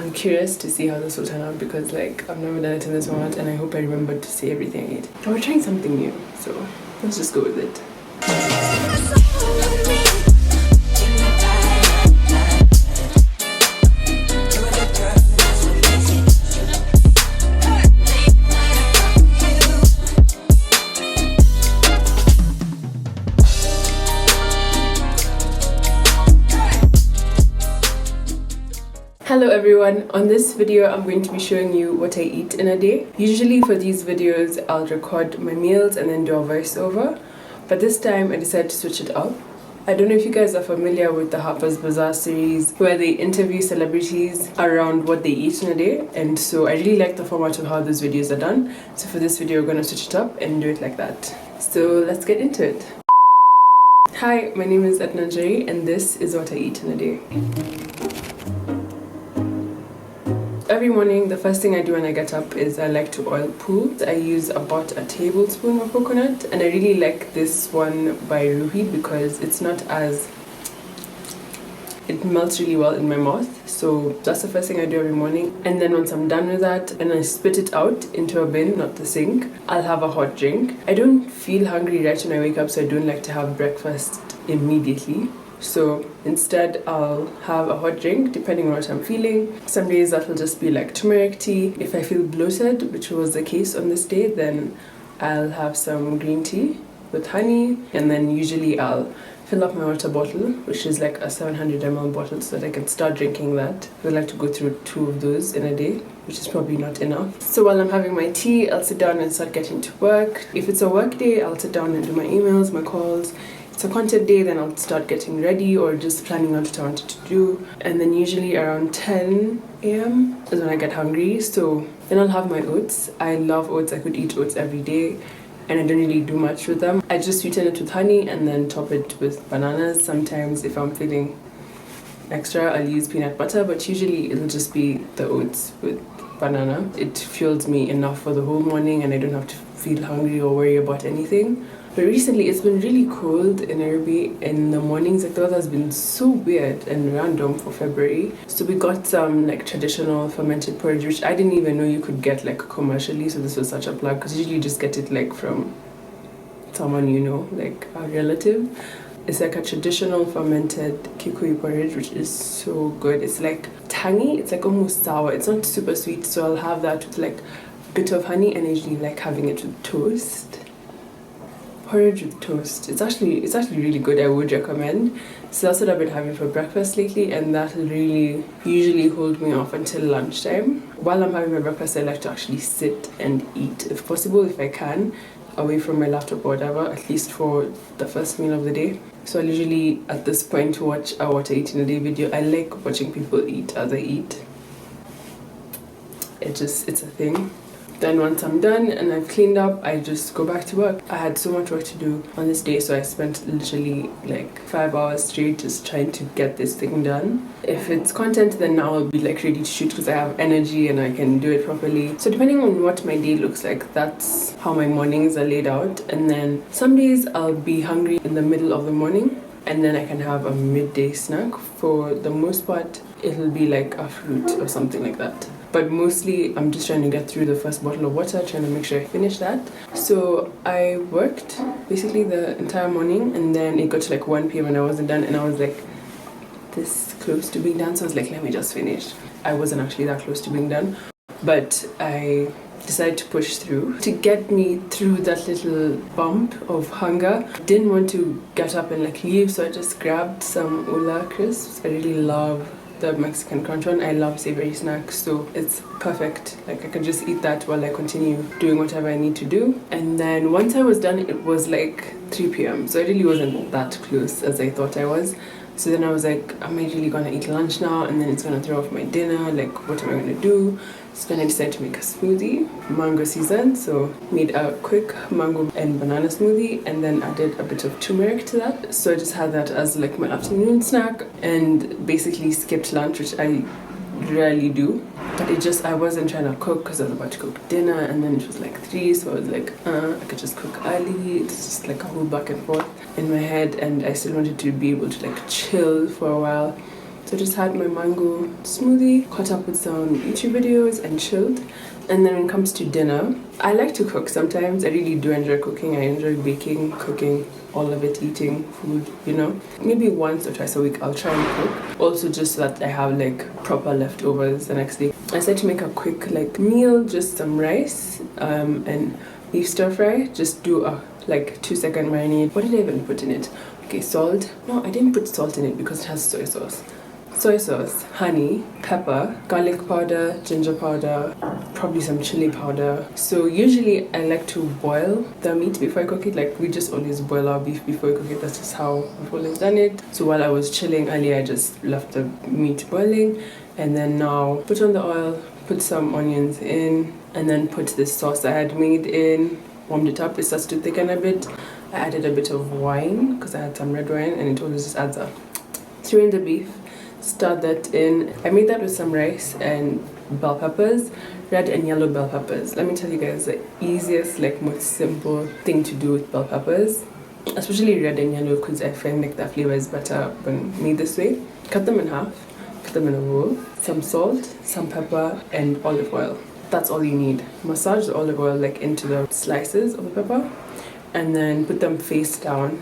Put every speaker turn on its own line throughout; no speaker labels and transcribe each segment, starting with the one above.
I'm curious to see how this will turn out because like I've never done it in this format and I hope I remember to say everything I ate. We're trying something new, so let's just go with it. Hello everyone, on this video I'm going to be showing you what I eat in a day. Usually for these videos I'll record my meals and then do a voiceover, but this time I decided to switch it up. I don't know if you guys are familiar with the Harper's Bazaar series where they interview celebrities around what they eat in a day, and so I really like the format of how those videos are done. So for this video we're going to switch it up and do it like that. So let's get into it. Hi, my name is Edna Njeri and this is what I eat in a day. Every morning, the first thing I do when I get up is I like to oil pools. I use about a tablespoon of coconut, and I really like this one by Ruhi because it's not as... it melts really well in my mouth. So that's the first thing I do every morning. And then once I'm done with that and I spit it out into a bin, not the sink, I'll have a hot drink. I don't feel hungry right when I wake up, so I don't like to have breakfast immediately. So instead I'll have a hot drink depending on what I'm feeling. Some days that'll just be like turmeric tea. If I feel bloated, which was the case on this day, then I'll have some green tea with honey, and then usually I'll fill up my water bottle, which is like a 700 ml bottle, so that I can start drinking that. I like to go through 2 of those in a day, which is probably not enough. So while I'm having my tea, I'll sit down and start getting to work. If it's a work day, I'll sit down and do my emails, my calls. It's a content day, then I'll start getting ready or just planning out what I wanted to do. And then usually around 10 a.m. is when I get hungry, so then I'll have my oats. I love oats. I could eat oats every day, and I don't really do much with them. I just sweeten it with honey and then top it with bananas. Sometimes if I'm feeling extra, I'll use peanut butter, but usually it'll just be the oats with banana. It fuels me enough for the whole morning and I don't have to feel hungry or worry about anything. But recently it's been really cold in Nairobi in the mornings. Like the weather has been so weird and random for February. So we got some like traditional fermented porridge, which I didn't even know you could get like commercially. So this was such a plug because usually you just get it like from someone you know, like a relative. It's like a traditional fermented kikuyu porridge, which is so good. It's like tangy. It's like almost sour. It's not super sweet. So I'll have that with like a bit of honey, and I usually like having it with toast. Porridge with toast. It's actually really good. I would recommend. So that's what I've been having for breakfast lately, and that'll really usually hold me off until lunchtime. While I'm having my breakfast, I like to actually sit and eat, if possible, if I can, away from my laptop or whatever, at least for the first meal of the day. So I usually at this point watch a what I eat in a day video. I like watching people eat as I eat. It's a thing. Then once I'm done and I've cleaned up, I just go back to work. I had so much work to do on this day, so I spent literally like 5 hours straight just trying to get this thing done. If it's content, then now I'll be like ready to shoot because I have energy and I can do it properly. So depending on what my day looks like, that's how my mornings are laid out. And then some days I'll be hungry in the middle of the morning, and then I can have a midday snack. For the most part, it'll be like a fruit or something like that. But mostly I'm just trying to get through the first bottle of water, trying to make sure I finish that. So I worked basically the entire morning, and then it got to like 1 p.m. and I wasn't done, and I was like this close to being done, so I was like, let me just finish. I wasn't actually that close to being done, but I decided to push through to get me through that little bump of hunger. Didn't want to get up and like leave, so I just grabbed some Ula crisps. I really love the Mexican crunch one. I love savory snacks, so it's perfect. Like I can just eat that while I continue doing whatever I need to do. And then once I was done, it was like 3 p.m. so I really wasn't that close as I thought I was. So then I was like, am I really gonna eat lunch now? And then it's gonna throw off my dinner. Like, what am I gonna do? So then I decided to make a smoothie, mango season. So made a quick mango and banana smoothie, and then added a bit of turmeric to that. So I just had that as like my afternoon snack, and basically skipped lunch, which I rarely do. But I wasn't trying to cook because I was about to cook dinner, and then it was like 3, so I was like, I could just cook early. It's just like a whole back and forth in my head, and I still wanted to be able to like chill for a while. So I just had my mango smoothie, caught up with some YouTube videos and chilled. And then when it comes to dinner, I like to cook sometimes. I really do enjoy cooking. I enjoy baking, cooking, all of it, eating food, you know. Maybe once or twice a week I'll try and cook. Also just so that I have like proper leftovers the next day. I decided to make a quick like meal, just some rice and beef stir fry. Just do a like 2-second marinade. What did I even put in it? Okay, salt. No, I didn't put salt in it because it has soy sauce. Soy sauce, honey, pepper, garlic powder, ginger powder, probably some chili powder. So usually I like to boil the meat before I cook it. Like we just always boil our beef before we cook it. That's just how I've always done it. So while I was chilling earlier, I just left the meat boiling, and then now put on the oil, put some onions in, and then put this sauce I had made in, warmed it up. It starts to thicken a bit. I added a bit of wine because I had some red wine, and it always just adds up. Threw in the beef. Stir that in. I made that with some rice and bell peppers, red and yellow bell peppers. Let me tell you guys the easiest, like most simple thing to do with bell peppers, especially red and yellow, because I find like that flavor is better when made this way. Cut them in half, put them in a bowl, some salt, some pepper, and olive oil. That's all you need. Massage the olive oil like into the slices of the pepper, and then put them face down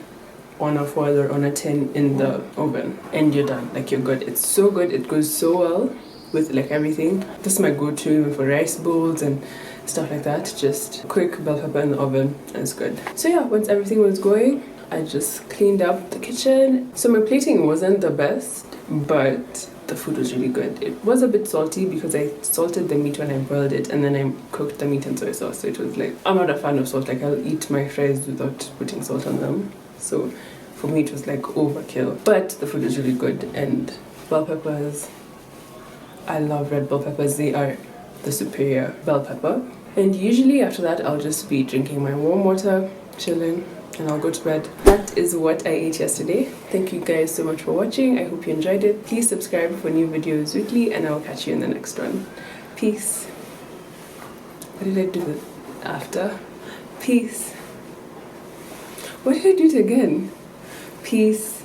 on a foil or on a tin in the oven, and you're done. Like you're good. It's so good. It goes so well with like everything. This is my go-to even for rice bowls and stuff like that. Just quick bell pepper in the oven and it's good. So yeah, once everything was going, I just cleaned up the kitchen. So my plating wasn't the best, but the food was really good. It was a bit salty because I salted the meat when I boiled it, and then I cooked the meat in soy sauce. So it was like, I'm not a fan of salt. Like I'll eat my fries without putting salt on them. So for me it was like overkill, but the food is really good. And bell peppers, I love red bell peppers. They are the superior bell pepper. And usually after that I'll just be drinking my warm water, chilling, and I'll go to bed. That is what I ate yesterday. Thank you guys so much for watching. I hope you enjoyed it. Please subscribe for new videos weekly, and I'll catch you in the next one. Peace. What did I do after? Peace. What did I do it again? Peace.